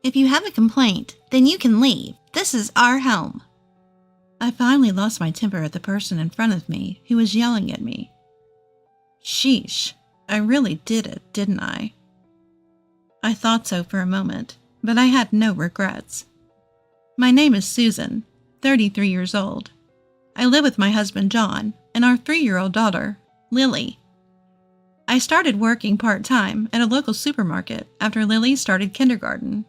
If you have a complaint, then you can leave. This is our home. I finally lost my temper at the person in front of me who was yelling at me. Sheesh, I really did it, didn't I? I thought so for a moment, but I had no regrets. My name is Susan, 33 years old. I live with my husband John and our 3-year-old daughter, Lily. I started working part-time at a local supermarket after Lily started kindergarten.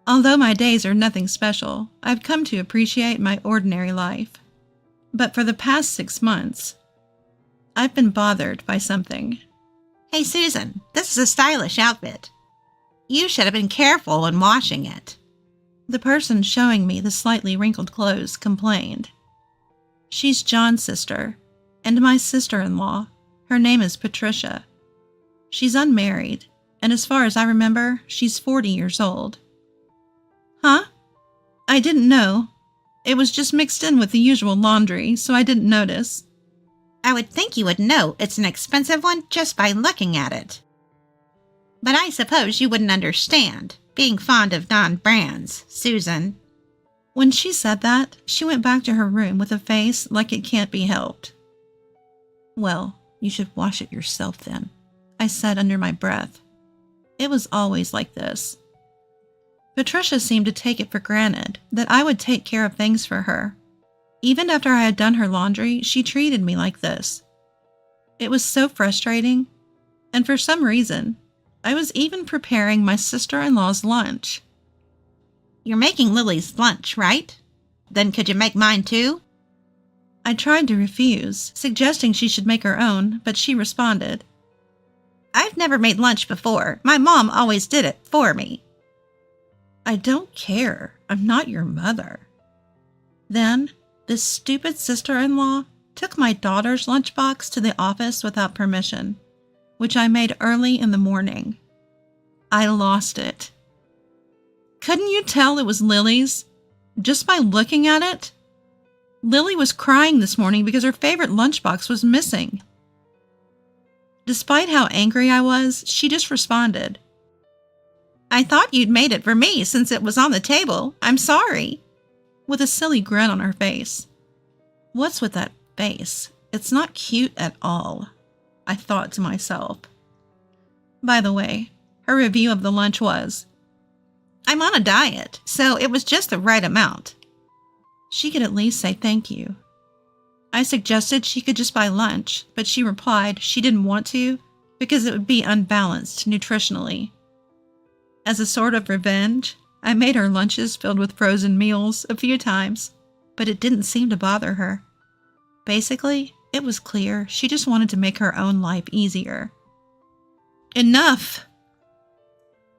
Although my days are nothing special, I've come to appreciate my ordinary life. But for the past 6 months, I've been bothered by something. Hey Susan, this is a stylish outfit. You should have been careful when washing it. The person showing me the slightly wrinkled clothes complained. She's John's sister, and my sister-in-law. Her name is Patricia. She's unmarried, and as far as I remember, she's 40 years old. Huh? I didn't know. It was just mixed in with the usual laundry, so I didn't notice. I would think you would know it's an expensive one just by looking at it. But I suppose you wouldn't understand, being fond of non-brands, Susan. When she said that, she went back to her room with a face like it can't be helped. Well, you should wash it yourself then, I said under my breath. It was always like this. Patricia seemed to take it for granted that I would take care of things for her. Even after I had done her laundry, she treated me like this. It was so frustrating, and for some reason, I was even preparing my sister-in-law's lunch. You're making Lily's lunch, right? Then could you make mine too? I tried to refuse, suggesting she should make her own, but she responded. I've never made lunch before. My mom always did it for me. I don't care. I'm not your mother. Then, this stupid sister-in-law took my daughter's lunchbox to the office without permission, which I made early in the morning. I lost it. Couldn't you tell it was Lily's? Just by looking at it? Lily was crying this morning because her favorite lunchbox was missing. Despite how angry I was, she just responded. I thought you'd made it for me since it was on the table. I'm sorry. With a silly grin on her face. What's with that face? It's not cute at all, I thought to myself. By the way, her review of the lunch was, I'm on a diet, so it was just the right amount. She could at least say thank you. I suggested she could just buy lunch, but she replied she didn't want to because it would be unbalanced nutritionally. As a sort of revenge, I made her lunches filled with frozen meals a few times, but it didn't seem to bother her. Basically, it was clear she just wanted to make her own life easier. Enough!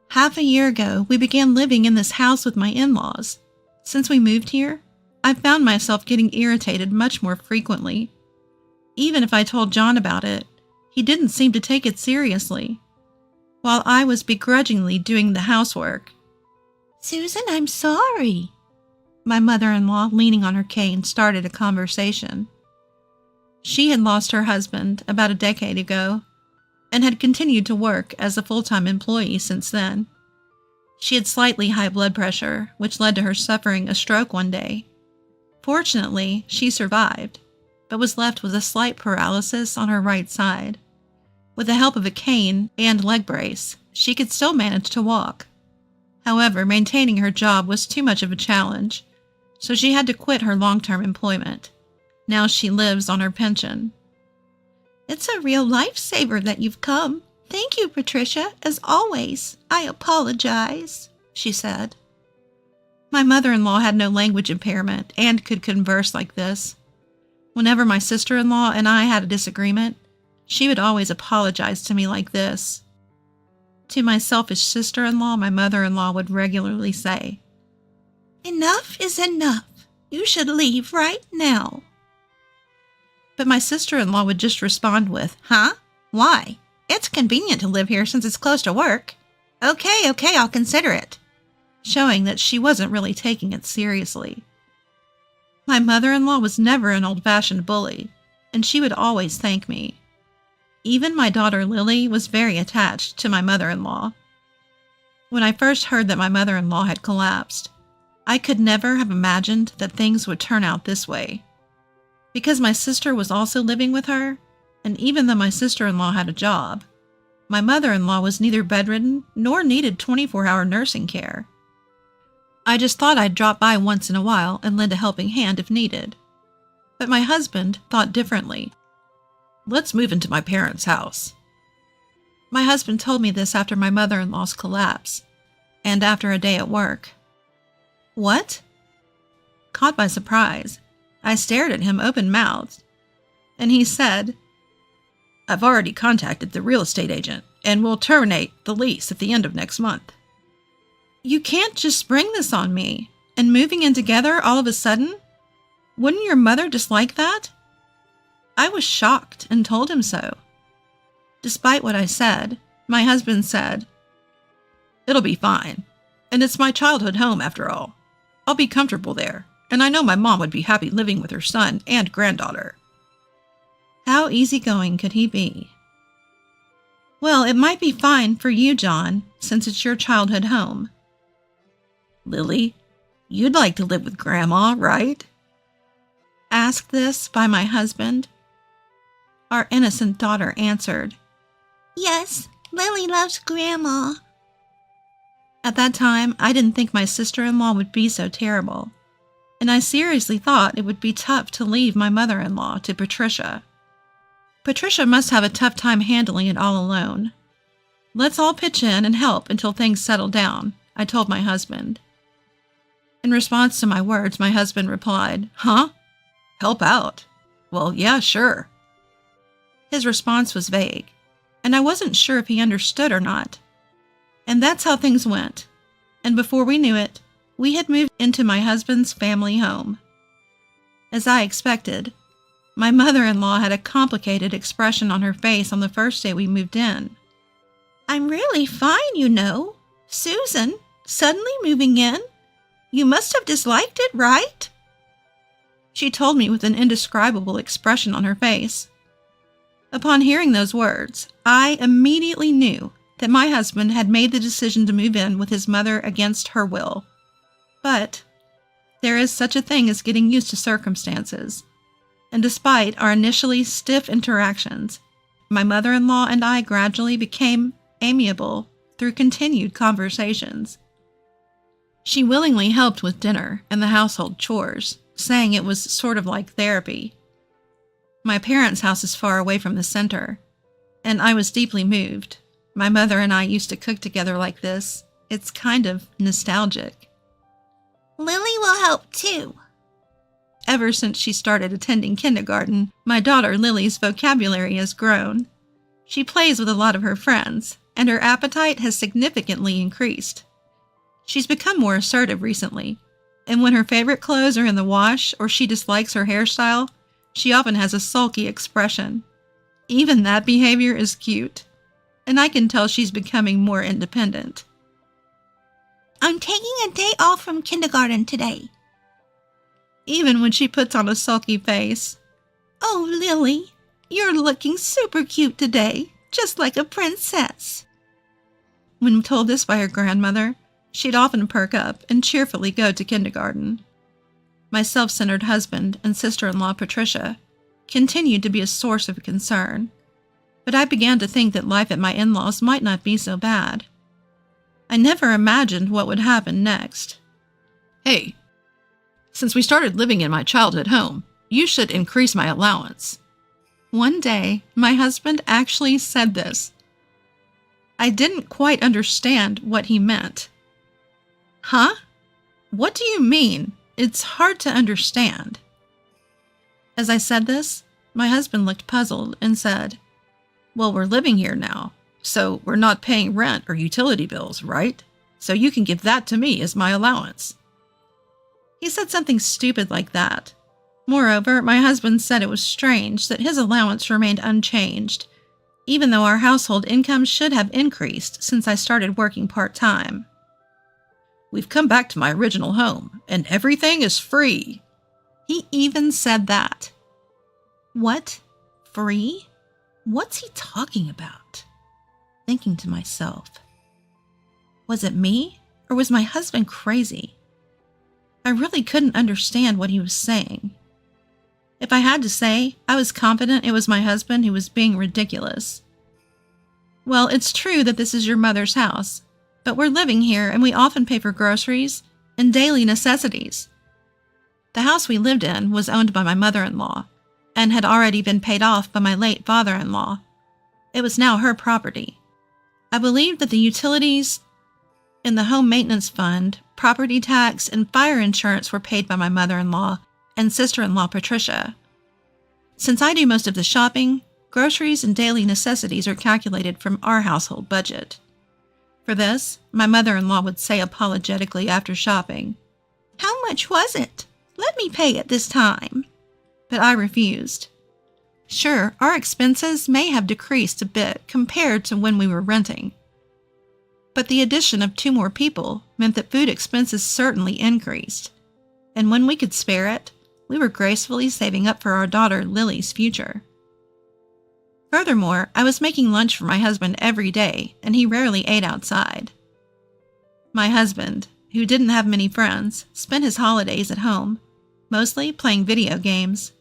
Half a year ago, we began living in this house with my in-laws. Since we moved here, I've found myself getting irritated much more frequently. Even if I told John about it, he didn't seem to take it seriously, while I was begrudgingly doing the housework. Susan, I'm sorry. My mother-in-law, leaning on her cane, started a conversation. She had lost her husband about a decade ago and had continued to work as a full-time employee since then. She had slightly high blood pressure, which led to her suffering a stroke one day. Fortunately, she survived, but was left with a slight paralysis on her right side. With the help of a cane and leg brace, she could still manage to walk. However, maintaining her job was too much of a challenge, so she had to quit her long-term employment. Now she lives on her pension. It's a real lifesaver that you've come. Thank you, Patricia, as always. I apologize, she said. My mother-in-law had no language impairment and could converse like this. Whenever my sister-in-law and I had a disagreement, she would always apologize to me like this. To my selfish sister-in-law, my mother-in-law would regularly say, Enough is enough. You should leave right now. But my sister-in-law would just respond with, Huh? Why? It's convenient to live here since it's close to work. Okay, I'll consider it. Showing that she wasn't really taking it seriously. My mother-in-law was never an old-fashioned bully, and she would always thank me. Even my daughter Lily was very attached to my mother-in-law. When I first heard that my mother-in-law had collapsed, I could never have imagined that things would turn out this way. Because my sister was also living with her, and even though my sister-in-law had a job, my mother-in-law was neither bedridden nor needed 24-hour nursing care. I just thought I'd drop by once in a while and lend a helping hand if needed. But my husband thought differently. "Let's move into my parents' house." My husband told me this after my mother-in-law's collapse, and after a day at work. "What?" Caught by surprise, I stared at him open-mouthed, and he said, "I've already contacted the real estate agent, and we'll terminate the lease at the end of next month." "You can't just spring this on me, and moving in together all of a sudden? Wouldn't your mother dislike that?" I was shocked and told him so. Despite what I said, my husband said, "It'll be fine, and it's my childhood home after all. I'll be comfortable there, and I know my mom would be happy living with her son and granddaughter." How easygoing could he be? "Well, it might be fine for you, John, since it's your childhood home." "Lily, you'd like to live with Grandma, right?" Asked this by my husband. Our innocent daughter answered, Yes, Lily loves Grandma. At that time, I didn't think my sister-in-law would be so terrible, and I seriously thought it would be tough to leave my mother-in-law to Patricia. Patricia must have a tough time handling it all alone. "Let's all pitch in and help until things settle down," I told my husband. In response to my words, my husband replied, "Huh? Help out? Well, yeah, sure." His response was vague, and I wasn't sure if he understood or not. And that's how things went. And before we knew it, we had moved into my husband's family home. As I expected, my mother-in-law had a complicated expression on her face on the first day we moved in. "I'm really fine, you know. Susan, suddenly moving in? You must have disliked it, right?" She told me with an indescribable expression on her face. Upon hearing those words, I immediately knew that my husband had made the decision to move in with his mother against her will. But there is such a thing as getting used to circumstances, and despite our initially stiff interactions, my mother-in-law and I gradually became amiable through continued conversations. She willingly helped with dinner and the household chores, saying it was sort of like therapy. My parents' house is far away from the center, and I was deeply moved. My mother and I used to cook together like this. It's kind of nostalgic. "Lily will help too." Ever since she started attending kindergarten, my daughter Lily's vocabulary has grown. She plays with a lot of her friends, and her appetite has significantly increased. She's become more assertive recently, and when her favorite clothes are in the wash or she dislikes her hairstyle, she often has a sulky expression. Even that behavior is cute, and I can tell she's becoming more independent. "I'm taking a day off from kindergarten today." Even when she puts on a sulky face. "Oh, Lily, you're looking super cute today, just like a princess." When told this by her grandmother, she'd often perk up and cheerfully go to kindergarten. My self-centered husband and sister-in-law Patricia continued to be a source of concern, but I began to think that life at my in-laws might not be so bad. I never imagined what would happen next. "Hey, since we started living in my childhood home, you should increase my allowance." One day, my husband actually said this. I didn't quite understand what he meant. "Huh? What do you mean? It's hard to understand." As I said this, my husband looked puzzled and said, "Well, we're living here now, so we're not paying rent or utility bills, right? So you can give that to me as my allowance." He said something stupid like that. Moreover, my husband said it was strange that his allowance remained unchanged, even though our household income should have increased since I started working part-time. "We've come back to my original home, and everything is free." He even said that. What? Free? What's he talking about? Thinking to myself, Was it me, or was my husband crazy? I really couldn't understand what he was saying. If I had to say, I was confident it was my husband who was being ridiculous. Well, it's true that this is your mother's house, but we're living here and we often pay for groceries and daily necessities. The house we lived in was owned by my mother-in-law and had already been paid off by my late father-in-law. It was now her property. I believed that the utilities in the home maintenance fund, property tax, and fire insurance were paid by my mother-in-law and sister-in-law Patricia. Since I do most of the shopping, groceries and daily necessities are calculated from our household budget. For this, my mother-in-law would say apologetically after shopping, "How much was it? Let me pay it this time." But I refused. Sure, our expenses may have decreased a bit compared to when we were renting, but the addition of 2 more people meant that food expenses certainly increased, and when we could spare it, we were gracefully saving up for our daughter Lily's future. Furthermore, I was making lunch for my husband every day, and he rarely ate outside. My husband, who didn't have many friends, spent his holidays at home, mostly playing video games.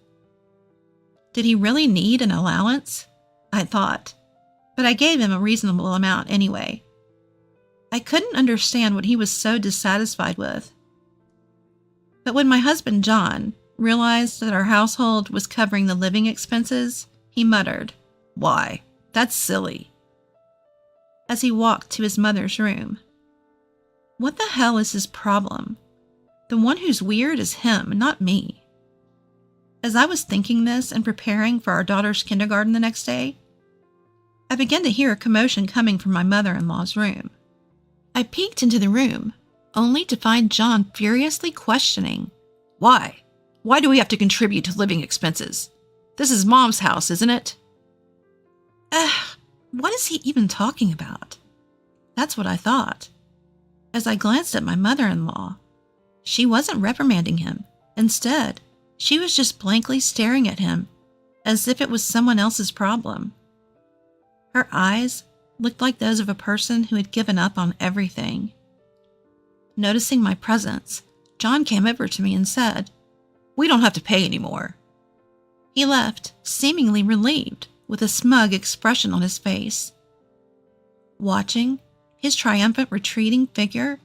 Did he really need an allowance? I thought, but I gave him a reasonable amount anyway. I couldn't understand what he was so dissatisfied with. But when my husband John realized that our household was covering the living expenses, he muttered, "Why, that's silly," as he walked to his mother's room. What the hell is his problem? The one who's weird is him, not me. As I was thinking this and preparing for our daughter's kindergarten the next day, I began to hear a commotion coming from my mother-in-law's room. I peeked into the room, only to find John furiously questioning, "Why? Why do we have to contribute to living expenses? This is Mom's house, isn't it?" What is he even talking about? That's what I thought. As I glanced at my mother-in-law, she wasn't reprimanding him. Instead, she was just blankly staring at him, as if it was someone else's problem. Her eyes looked like those of a person who had given up on everything. Noticing my presence, John came over to me and said, "We don't have to pay anymore." He left, seemingly relieved, with a smug expression on his face. Watching his triumphant retreating figure,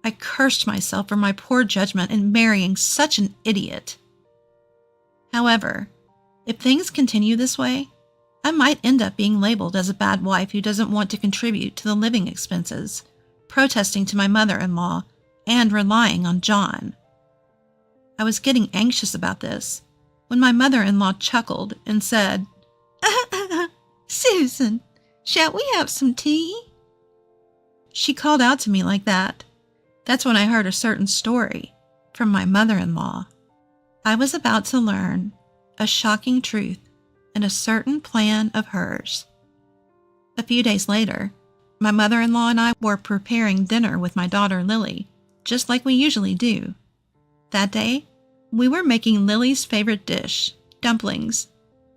I cursed myself for my poor judgment in marrying such an idiot. However, if things continue this way, I might end up being labeled as a bad wife who doesn't want to contribute to the living expenses, protesting to my mother-in-law, and relying on John. I was getting anxious about this when my mother-in-law chuckled and said, "Susan, shall we have some tea?" She called out to me like that. That's when I heard a certain story from my mother-in-law. I was about to learn a shocking truth and a certain plan of hers. A few days later, my mother-in-law and I were preparing dinner with my daughter Lily, just like we usually do. That day, we were making Lily's favorite dish, dumplings.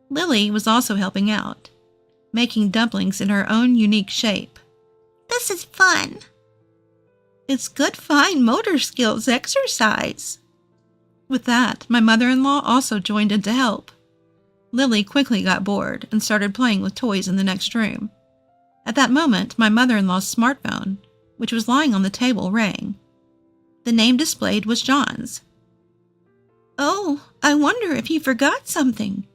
Lily was also helping out, making dumplings in her own unique shape. This is fun. It's good fine motor skills exercise. With that, my mother-in-law also joined in to help. Lily quickly got bored and started playing with toys in the next room. At that moment, my mother-in-law's smartphone, which was lying on the table, rang. The name displayed was John's. "Oh, I wonder if he forgot something."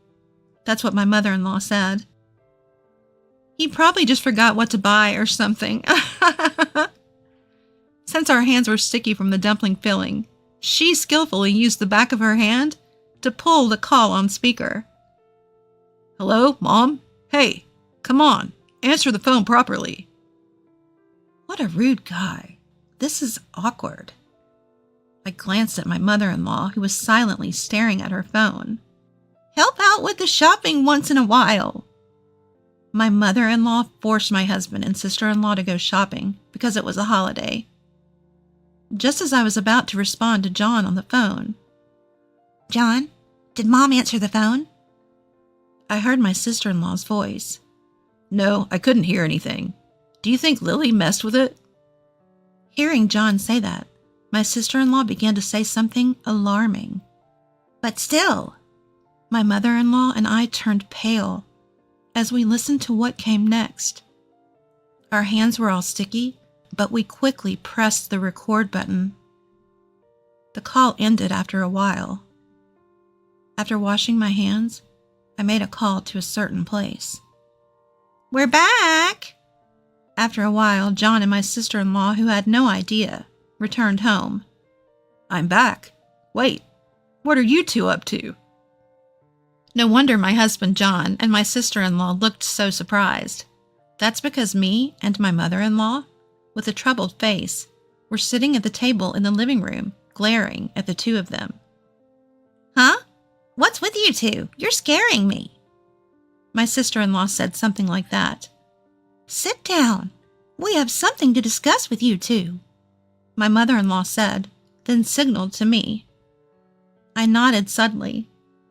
That's what my mother-in-law said. "He probably just forgot what to buy or something." Since our hands were sticky from the dumpling filling, she skillfully used the back of her hand to pull the call on speaker. "Hello, Mom? Hey, come on, answer the phone properly." What a rude guy. This is awkward. I glanced at my mother-in-law, who was silently staring at her phone. "Help out with the shopping once in a while." My mother-in-law forced my husband and sister-in-law to go shopping because it was a holiday. Just as I was about to respond to John on the phone, "John, did Mom answer the phone?" I heard my sister-in-law's voice. "No, I couldn't hear anything. Do you think Lily messed with it?" Hearing John say that, my sister-in-law began to say something alarming. But still, My mother-in-law and I turned pale as we listened to what came next. Our hands were all sticky, but we quickly pressed the record button. The call ended after a while. After washing my hands, I made a call to a certain place. we're back. After a while, John and my sister-in-law, who had no idea, returned home. I'm back. Wait, what are you two up to? No wonder my husband John and my sister-in-law looked so surprised. That's because me and my mother-in-law, with a troubled face, were sitting at the table in the living room, glaring at the two of them. Huh? What's with you two? You're scaring me. My sister-in-law said something like that. Sit down. We have something to discuss with you two, my mother-in-law said, then signaled to me. I nodded suddenly,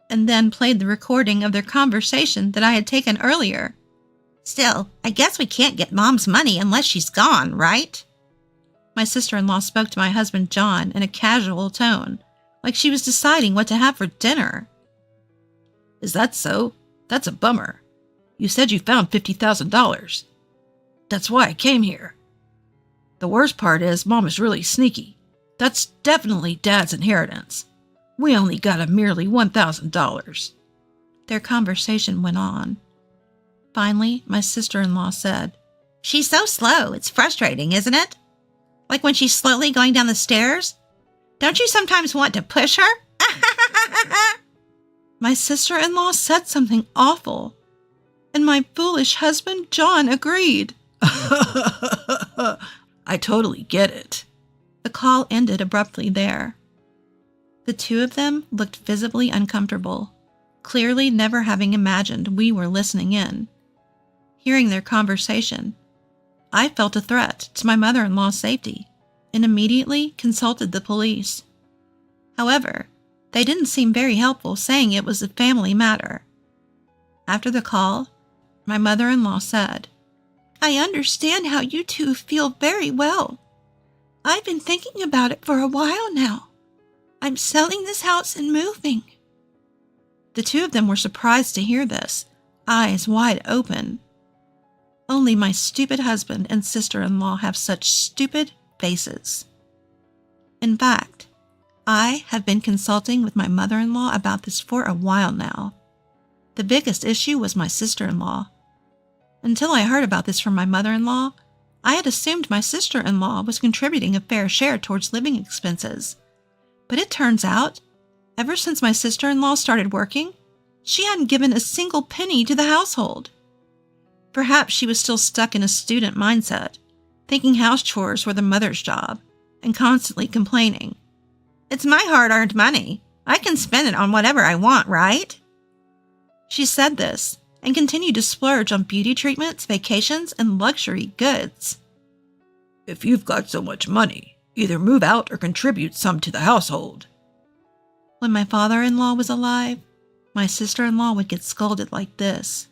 and then played the recording of their conversation that I had taken earlier. Still, I guess we can't get Mom's money unless she's gone, right? My sister-in-law spoke to my husband John in a casual tone, like she was deciding what to have for dinner. Is that so? That's a bummer. You said you found $50,000. That's why I came here. The worst part is Mom is really sneaky. That's definitely Dad's inheritance. We only got a merely $1,000. Their conversation went on. Finally, my sister-in-law said, She's so slow, it's frustrating, isn't it? Like when she's slowly going down the stairs? Don't you sometimes want to push her? My sister-in-law said something awful, and my foolish husband John agreed. I totally get it. The call ended abruptly there. The two of them looked visibly uncomfortable, clearly never having imagined we were listening in. Hearing their conversation, I felt a threat to my mother-in-law's safety and immediately consulted the police. However, they didn't seem very helpful, saying it was a family matter. After the call, my mother-in-law said, I understand how you two feel very well. I've been thinking about it for a while now. I'm selling this house and moving. The two of them were surprised to hear this, eyes wide open. Only my stupid husband and sister-in-law have such stupid faces. In fact, I have been consulting with my mother-in-law about this for a while now. The biggest issue was my sister-in-law. Until I heard about this from my mother-in-law, I had assumed my sister-in-law was contributing a fair share towards living expenses. But it turns out, ever since my sister-in-law started working, she hadn't given a single penny to the household. Perhaps she was still stuck in a student mindset, thinking house chores were the mother's job, and constantly complaining. It's my hard-earned money. I can spend it on whatever I want, right? She said this and continued to splurge on beauty treatments, vacations, and luxury goods. If you've got so much money, either move out or contribute some to the household. When my father-in-law was alive, my sister-in-law would get scolded like this.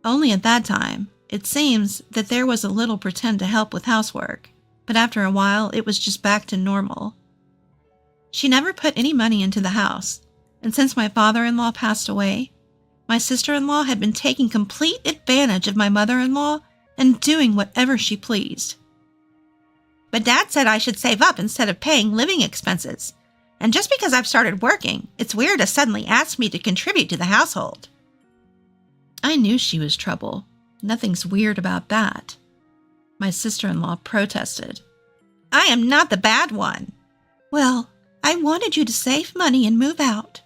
Only at that time, it seems that there was a little pretend to help with housework, but after a while it was just back to normal. She never put any money into the house, and since my father-in-law passed away, my sister-in-law had been taking complete advantage of my mother-in-law and doing whatever she pleased. But Dad said I should save up instead of paying living expenses. And just because I've started working, it's weird to suddenly ask me to contribute to the household. I knew she was trouble. Nothing's weird about that. My sister-in-law protested. I am not the bad one. Well, I wanted you to save money and move out.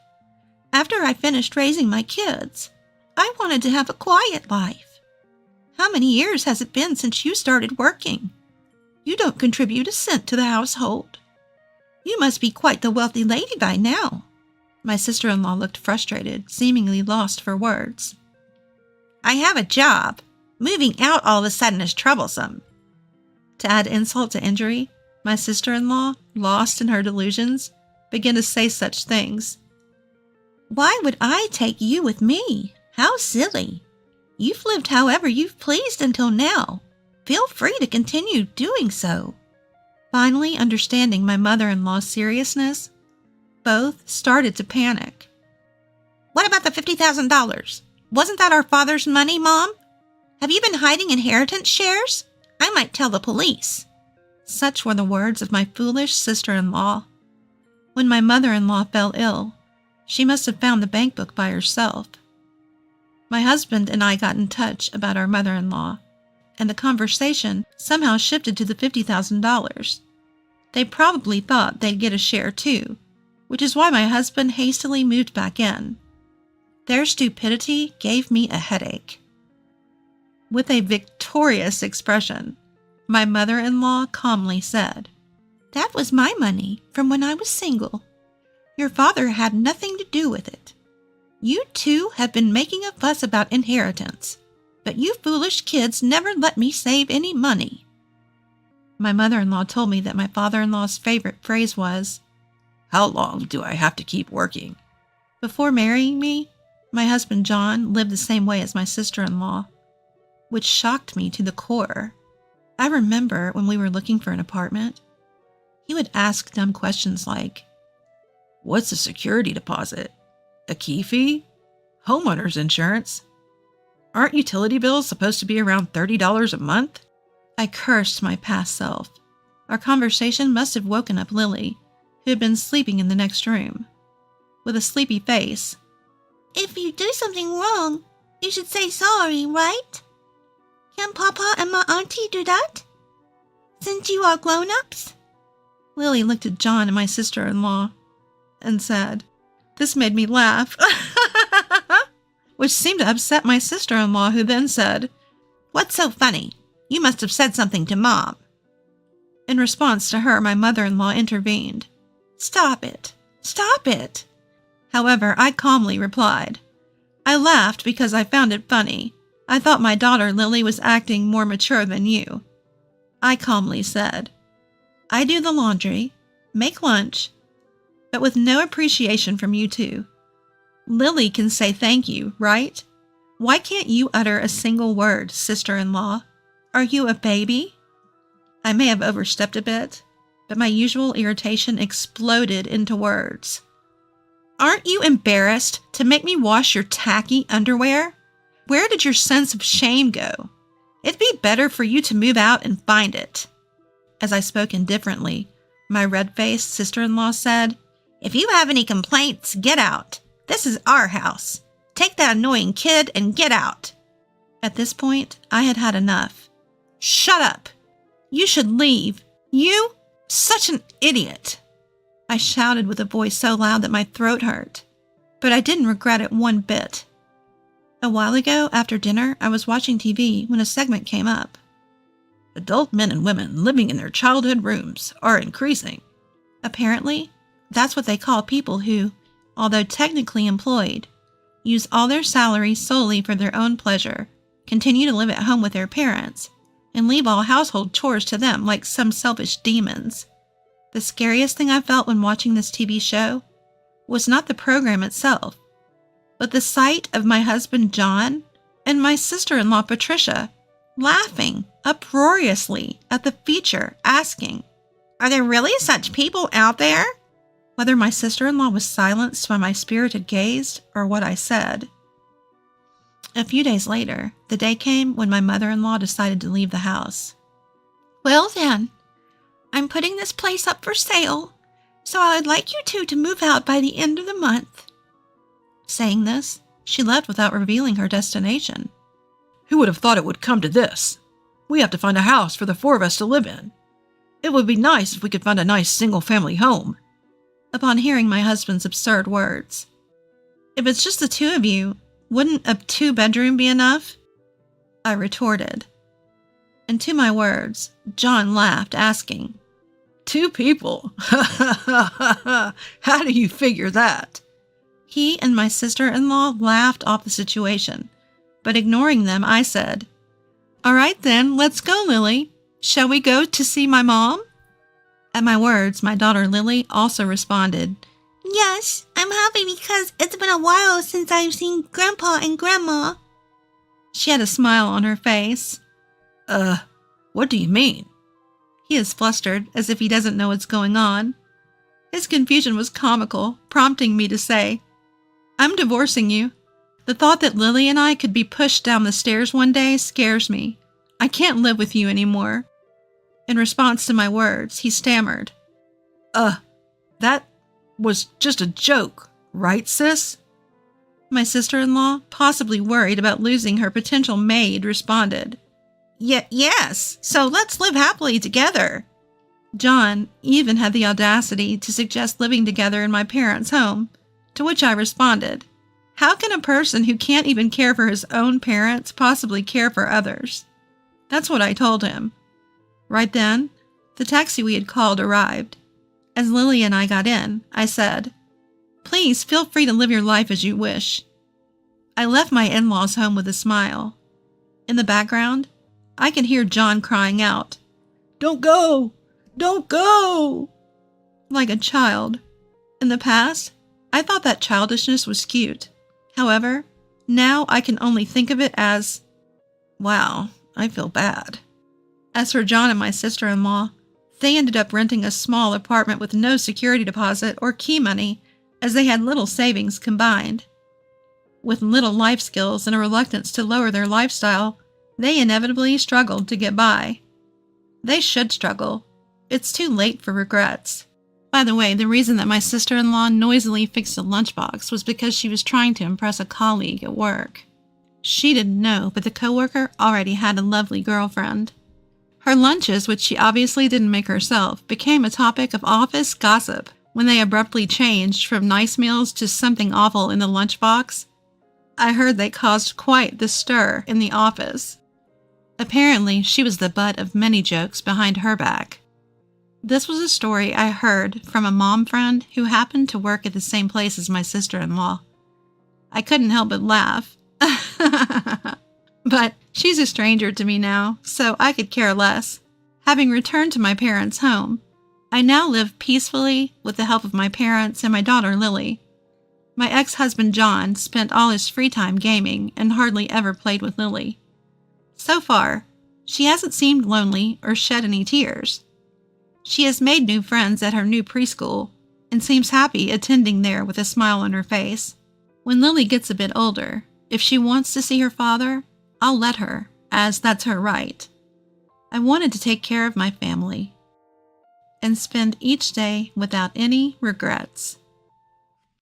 After I finished raising my kids, I wanted to have a quiet life. How many years has it been since you started working? You don't contribute a cent to the household. You must be quite the wealthy lady by now. My sister-in-law looked frustrated, seemingly lost for words. I have a job. Moving out all of a sudden is troublesome. To add insult to injury, my sister-in-law, lost in her delusions, began to say such things. Why would I take you with me? How silly. You've lived however you've pleased until now. Feel free to continue doing so. Finally understanding my mother-in-law's seriousness, both started to panic. What about the $50,000? Wasn't that our father's money, Mom? Have you been hiding inheritance shares? I might tell the police. Such were the words of my foolish sister-in-law. When my mother-in-law fell ill, she must have found the bank book by herself. My husband and I got in touch about our mother-in-law, and the conversation somehow shifted to the $50,000. They probably thought they'd get a share too, which is why my husband hastily moved back in. Their stupidity gave me a headache. With a victorious expression, my mother-in-law calmly said, "That was my money from when I was single. Your father had nothing to do with it. You two have been making a fuss about inheritance, but you foolish kids never let me save any money." My mother-in-law told me that my father-in-law's favorite phrase was, "How long do I have to keep working?" Before marrying me, my husband John lived the same way as my sister-in-law, which shocked me to the core. I remember when we were looking for an apartment, he would ask dumb questions like, "What's a security deposit? A key fee? Homeowner's insurance? Aren't utility bills supposed to be around $30 a month?" I cursed my past self. Our conversation must have woken up Lily, who had been sleeping in the next room. With a sleepy face, "If you do something wrong, you should say sorry, right? Can Papa and my auntie do that? Since you are grown-ups?" Lily looked at John and my sister-in-law and said, This made me laugh, which seemed to upset my sister-in-law, who then said, "What's so funny? You must have said something to Mom." In response to her, my mother-in-law intervened. "Stop it! Stop it!" However, I calmly replied. I laughed because I found it funny. I thought my daughter Lily was acting more mature than you. I calmly said, "I do the laundry, make lunch, but with no appreciation from you two. Lily can say thank you, right? Why can't you utter a single word, sister-in-law? Are you a baby?" I may have overstepped a bit, but my usual irritation exploded into words. "Aren't you embarrassed to make me wash your tacky underwear? Where did your sense of shame go? It'd be better for you to move out and find it." As I spoke indifferently, my red-faced sister-in-law said, "If you have any complaints, get out. This is our house. Take that annoying kid and get out." At this point, I had had enough. "Shut up! You should leave. You, such an idiot!" I shouted with a voice so loud that my throat hurt, but I didn't regret it one bit. A while ago, after dinner, I was watching TV when a segment came up. "Adult men and women living in their childhood rooms are increasing." Apparently, that's what they call people who, although technically employed, use all their salary solely for their own pleasure, continue to live at home with their parents, and leave all household chores to them like some selfish demons. The scariest thing I felt when watching this TV show was not the program itself, but the sight of my husband John and my sister-in-law Patricia laughing uproariously at the feature, asking, "Are there really such people out there?" Whether my sister-in-law was silenced by my spirited gaze or what I said. A few days later, the day came when my mother-in-law decided to leave the house. "Well then, I'm putting this place up for sale, so I'd like you two to move out by the end of the month." Saying this, she left without revealing her destination. "Who would have thought it would come to this? We have to find a house for the four of us to live in. It would be nice if we could find a nice single-family home." Upon hearing my husband's absurd words, "If it's just the two of you, wouldn't a two-bedroom be enough?" I retorted. And to my words, John laughed, asking, "Two people? How do you figure that?" He and my sister-in-law laughed off the situation, but ignoring them, I said, "All right then, let's go, Lily. Shall we go to see my mom?" At my words, my daughter Lily also responded, "Yes, I'm happy because it's been a while since I've seen Grandpa and Grandma." She had a smile on her face. What do you mean?" He is flustered, as if he doesn't know what's going on. His confusion was comical, prompting me to say, "I'm divorcing you. The thought that Lily and I could be pushed down the stairs one day scares me. I can't live with you anymore." In response to my words, he stammered, That was just a joke, right, sis?" My sister-in-law, possibly worried about losing her potential maid, responded, Yes, so let's live happily together." John even had the audacity to suggest living together in my parents' home, to which I responded, "How can a person who can't even care for his own parents possibly care for others?" That's what I told him. Right then, the taxi we had called arrived. As Lily and I got in, I said, "Please feel free to live your life as you wish." I left my in-laws' home with a smile. In the background, I could hear John crying out, "Don't go! Don't go!" like a child. In the past, I thought that childishness was cute. However, now I can only think of it as, wow, I feel bad. As for John and my sister-in-law, they ended up renting a small apartment with no security deposit or key money, as they had little savings combined. With little life skills and a reluctance to lower their lifestyle, they inevitably struggled to get by. They should struggle. It's too late for regrets. By the way, the reason that my sister-in-law noisily fixed a lunchbox was because she was trying to impress a colleague at work. She didn't know, but the coworker already had a lovely girlfriend. Her lunches, which she obviously didn't make herself, became a topic of office gossip when they abruptly changed from nice meals to something awful in the lunchbox. I heard they caused quite the stir in the office. Apparently, she was the butt of many jokes behind her back. This was a story I heard from a mom friend who happened to work at the same place as my sister-in-law. I couldn't help but laugh. But she's a stranger to me now, so I could care less. Having returned to my parents' home, I now live peacefully with the help of my parents and my daughter Lily. My ex-husband John spent all his free time gaming and hardly ever played with Lily. So far, she hasn't seemed lonely or shed any tears. She has made new friends at her new preschool and seems happy attending there with a smile on her face. When Lily gets a bit older, if she wants to see her father, I'll let her, as that's her right. I wanted to take care of my family and spend each day without any regrets.